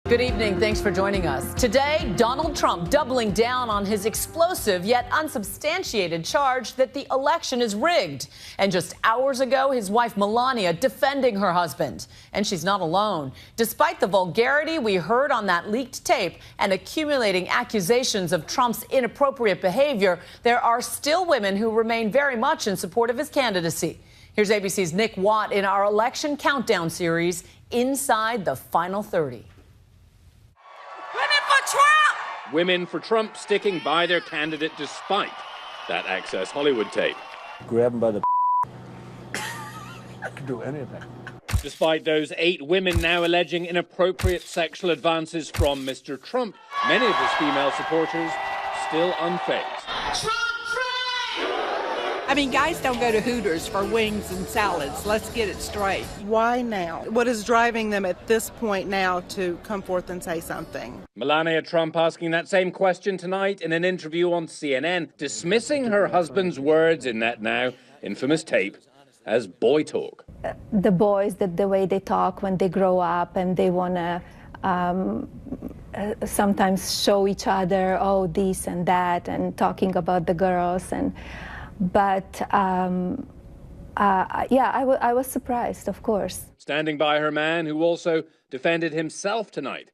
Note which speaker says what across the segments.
Speaker 1: Good evening. Thanks for joining us. Today, Donald Trump doubling down on his explosive yet unsubstantiated charge that the election is rigged. And just hours ago, his wife Melania defending her husband. And she's not alone. Despite the vulgarity we heard on that leaked tape and accumulating accusations of Trump's inappropriate behavior, there are still women who remain very much in support of his candidacy. Here's ABC's Nick Watt in our election countdown series, Inside the Final 30.
Speaker 2: Women for Trump sticking by their candidate despite that Access Hollywood tape.
Speaker 3: Grab him by the I could do anything.
Speaker 2: Despite those 8 women now alleging inappropriate sexual advances from Mr. Trump, many of his female supporters still unfazed.
Speaker 4: I mean, guys don't go to Hooters for wings and salads. Let's get it straight.
Speaker 5: Why now? What is driving them at this point now to come forth and say something?
Speaker 2: Melania Trump asking that same question tonight in an interview on CNN, dismissing her husband's words in that now infamous tape as boy talk.
Speaker 6: The boys, the way they talk when they grow up and they want to sometimes show each other, oh, this and that, and talking about the girls. But I was surprised, of course.
Speaker 2: Standing by her man who also defended himself tonight.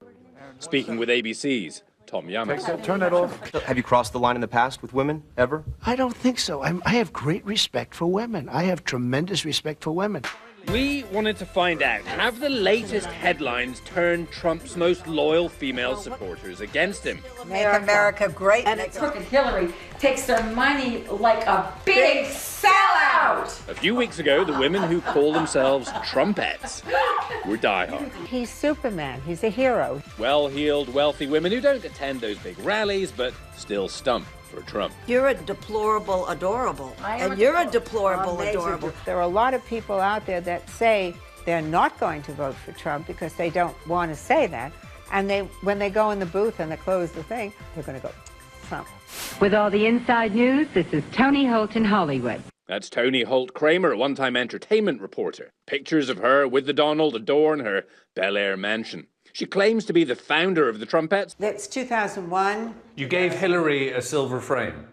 Speaker 2: Speaking with ABC's Tom Yamas.
Speaker 3: Turn that off.
Speaker 7: Have you crossed the line in the past with women, ever?
Speaker 8: I don't think so. I have great respect for women. I have tremendous respect for women.
Speaker 2: We wanted to find out, have the latest headlines turned Trump's most loyal female supporters against him?
Speaker 9: Make America great.
Speaker 10: And it took Hillary takes their money like a big sellout.
Speaker 2: A few weeks ago, the women who call themselves Trumpettes were diehard.
Speaker 9: He's Superman. He's a hero.
Speaker 2: Well-heeled, wealthy women who don't attend those big rallies, but still stump for Trump.
Speaker 9: You're a deplorable adorable. And you're a deplorable adorable.
Speaker 10: There are a lot of people out there that say they're not going to vote for Trump because they don't want to say that. And when they go in the booth and they close the thing, they're going to go, Trump.
Speaker 11: With all the inside news, this is Tony Holt in Hollywood.
Speaker 2: That's Tony Holt Kramer, a one-time entertainment reporter. Pictures of her with the Donald adorn her Bel Air mansion. She claims to be the founder of the Trumpettes.
Speaker 9: That's 2001.
Speaker 12: You gave Hillary a silver frame.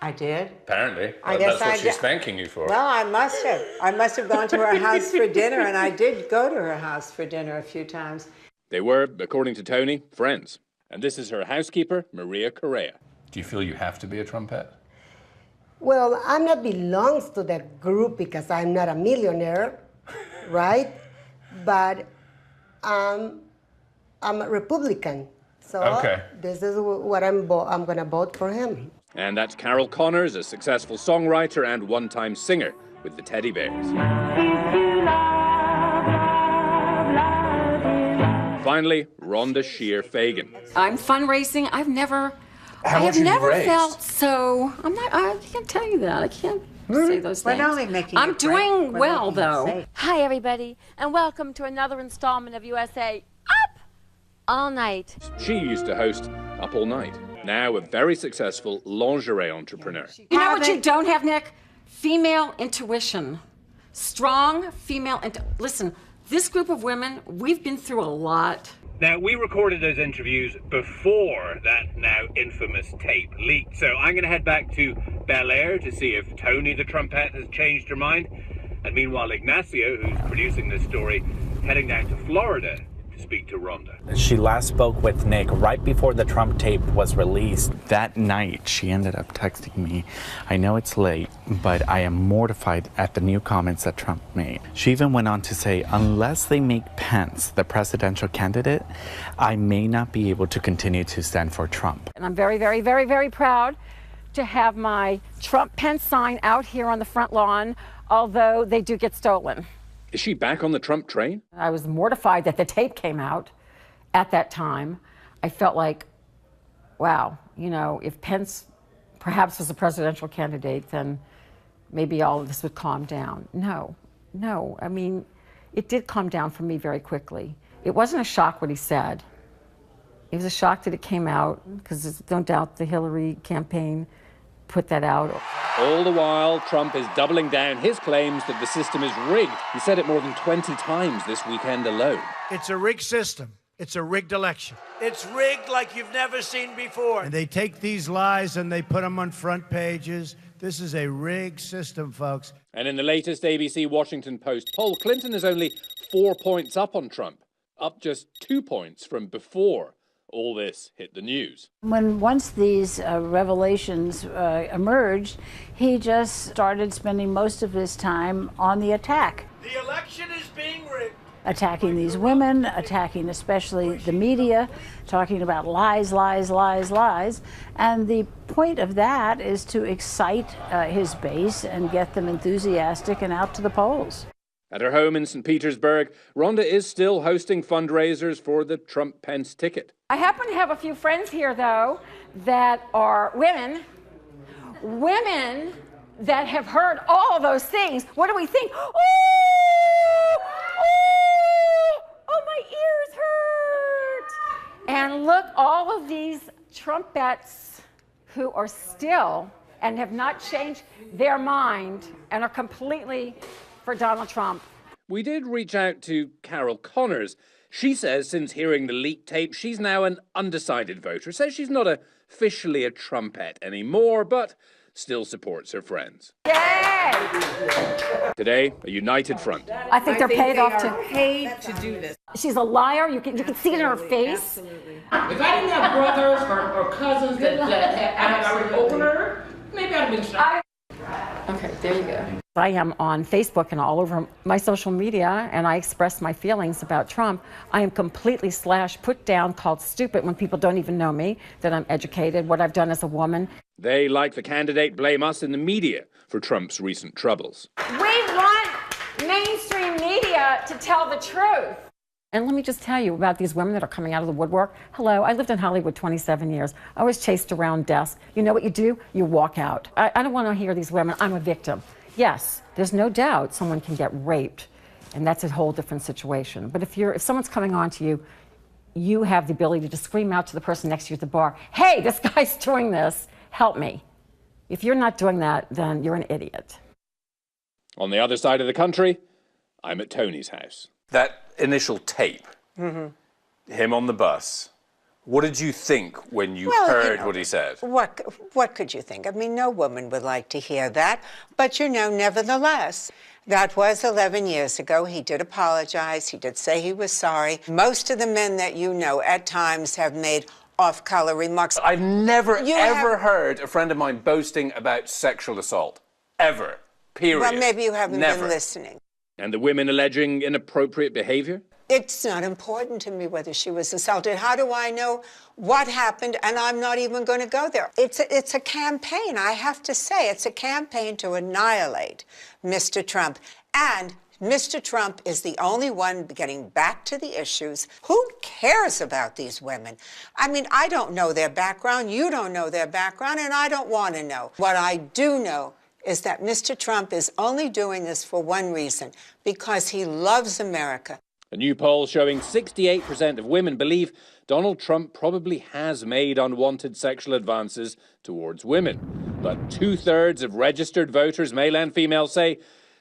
Speaker 9: I did.
Speaker 12: Apparently.
Speaker 9: That's
Speaker 12: what she's thanking you for.
Speaker 9: Well, I must have. I must have gone to her house for dinner, and I did go to her house for dinner a few times.
Speaker 2: They were, according to Tony, friends. And this is her housekeeper, Maria Correa.
Speaker 12: Do you feel you have to be a Trumpette?
Speaker 13: Well, I'm not belongs to that group because I'm not a millionaire, right? But I'm a Republican, so
Speaker 12: okay.
Speaker 13: This is what I'm going to vote for him.
Speaker 2: And that's Carol Connors, a successful songwriter and one-time singer with the Teddy Bears. Finally, Rhonda Shear Fagan.
Speaker 14: I'm fundraising. I have never felt so. I can't tell you that. I can't say those things.
Speaker 9: We're only making
Speaker 14: I'm doing well, though.
Speaker 15: Safe. Hi, everybody, and welcome to another installment of USA Up All Night.
Speaker 2: She used to host Up All Night. Now a very successful lingerie entrepreneur.
Speaker 14: You know what you don't have, Nick? Female intuition. Strong female listen, this group of women, we've been through a lot.
Speaker 2: Now, we recorded those interviews before that now infamous tape leaked, so I'm going to head back to Bel Air to see if Tony the Trumpette has changed her mind. And meanwhile, Ignacio, who's producing this story, heading down to Florida to speak to Rhonda.
Speaker 16: She last spoke with Nick right before the Trump tape was released. That night, she ended up texting me, I know it's late, but I am mortified at the new comments that Trump made. She even went on to say, unless they make Pence the presidential candidate, I may not be able to continue to stand for Trump.
Speaker 14: And I'm very, very, very, very proud to have my Trump Pence sign out here on the front lawn, although they do get stolen.
Speaker 2: Is she back on the Trump train?
Speaker 14: I was mortified that the tape came out at that time. I felt like, wow, you know, if Pence perhaps was a presidential candidate, then maybe all of this would calm down. No. I mean, it did calm down for me very quickly. It wasn't a shock what he said. It was a shock that it came out, because there's no doubt the Hillary campaign put that out.
Speaker 2: All the while, Trump is doubling down his claims that the system is rigged. He said it more than 20 times this weekend alone.
Speaker 8: It's a rigged system. It's a rigged election. It's rigged like you've never seen before.
Speaker 17: And they take these lies and they put them on front pages. This is a rigged system, folks.
Speaker 18: And in the latest ABC Washington Post poll, Clinton is only 4 points up on Trump, up just 2 points from before all this hit the news.
Speaker 19: Once these revelations emerged, he just started spending most of his time on the attack.
Speaker 8: The election is being rigged.
Speaker 19: Attacking these women, attacking especially the media, talking about lies, lies, lies, lies. And the point of that is to excite his base and get them enthusiastic and out to the polls.
Speaker 18: At her home in St. Petersburg, Rhonda is still hosting fundraisers for the Trump-Pence ticket.
Speaker 14: I happen to have a few friends here, though, that are women that have heard all those things. What do we think? Oh, my ears hurt. And look, all of these Trumpettes who are still and have not changed their mind and are completely for Donald Trump.
Speaker 18: We did reach out to Carol Connors. She says since hearing the leaked tape, she's now an undecided voter. Says she's not officially a Trumpette anymore, but still supports her friends.
Speaker 14: Yay!
Speaker 18: Today, a united front.
Speaker 14: I think they're paid off to
Speaker 5: do this.
Speaker 14: She's a liar. You can see it in her face.
Speaker 5: Absolutely.
Speaker 3: If I didn't have brothers or cousins that I had already opened her, maybe I'd have been shocked. Okay, there you go.
Speaker 14: I am on Facebook and all over my social media, and I express my feelings about Trump. I am completely put down, called stupid when people don't even know me, that I'm educated, what I've done as a woman.
Speaker 18: They, like the candidate, blame us in the media for Trump's recent troubles.
Speaker 14: We want mainstream media to tell the truth. And let me just tell you about these women that are coming out of the woodwork. Hello, I lived in Hollywood 27 years. I was chased around desks. You know what you do? You walk out. I don't want to hear these women, I'm a victim. Yes, there's no doubt someone can get raped, and that's a whole different situation. But if someone's coming on to you, you have the ability to scream out to the person next to you at the bar, hey, this guy's doing this, help me. If you're not doing that, then you're an idiot.
Speaker 18: On the other side of the country, I'm at Tony's house.
Speaker 12: That initial tape, him on the bus, what did you think when you heard what he said?
Speaker 9: What could you think? I mean, no woman would like to hear that. But, nevertheless, that was 11 years ago. He did apologize. He did say he was sorry. Most of the men that you know at times have made off-color remarks.
Speaker 12: I've never, ever heard a friend of mine boasting about sexual assault. Ever. Period.
Speaker 9: Well, maybe you haven't been listening.
Speaker 18: And the women alleging inappropriate behavior?
Speaker 9: It's not important to me whether she was assaulted. How do I know what happened? And I'm not even going to go there. It's a campaign, I have to say. It's a campaign to annihilate Mr. Trump. And Mr. Trump is the only one getting back to the issues. Who cares about these women? I mean, I don't know their background. You don't know their background, and I don't want to know. What I do know is that Mr. Trump is only doing this for one reason, because he loves America.
Speaker 18: A new poll showing 68% of women believe Donald Trump probably has made unwanted sexual advances towards women. But 2/3 of registered voters, male and female, say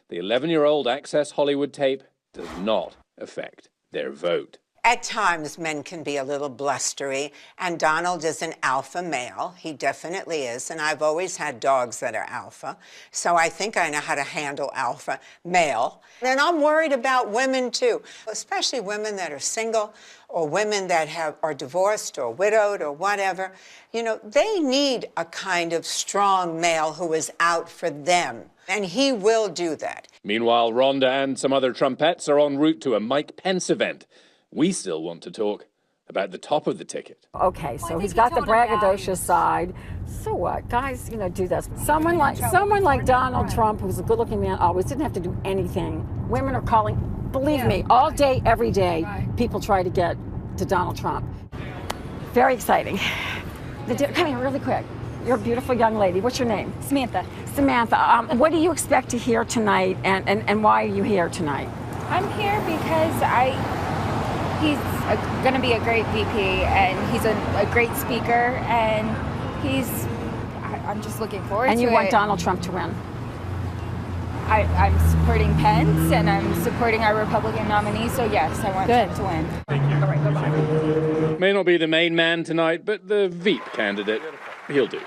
Speaker 18: the 11-year-old Access Hollywood tape does not affect their vote.
Speaker 9: At times, men can be a little blustery, and Donald is an alpha male. He definitely is, and I've always had dogs that are alpha, so I think I know how to handle alpha male. And I'm worried about women, too, especially women that are single or women that are divorced or widowed or whatever. They need a kind of strong male who is out for them, and he will do that.
Speaker 18: Meanwhile, Rhonda and some other Trumpettes are en route to a Mike Pence event. We still want to talk about the top of the ticket.
Speaker 14: Okay, so he's got the braggadocious side. So what? Guys, do this. Someone like Donald Trump, who's a good-looking man, always didn't have to do anything. Women are calling, believe me, all day, every day, people try to get to Donald Trump. Very exciting. Come here really quick. You're a beautiful young lady. What's your name?
Speaker 20: Samantha.
Speaker 14: Samantha, what do you expect to hear tonight, and why are you here tonight?
Speaker 20: I'm here because he's going to be a great VP, and he's a great speaker, and I'm just looking forward to it.
Speaker 14: And you want Donald Trump to win?
Speaker 20: I'm supporting Pence, and I'm supporting our Republican nominee, so yes, I want Trump to win.
Speaker 12: Thank you.
Speaker 20: All right, bye-bye.
Speaker 18: May not be the main man tonight, but the Veep candidate, he'll do.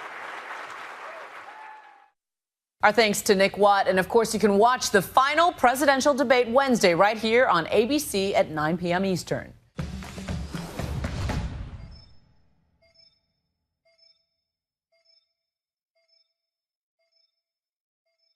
Speaker 1: Our thanks to Nick Watt. And of course, you can watch the final presidential debate Wednesday right here on ABC at 9 p.m. Eastern.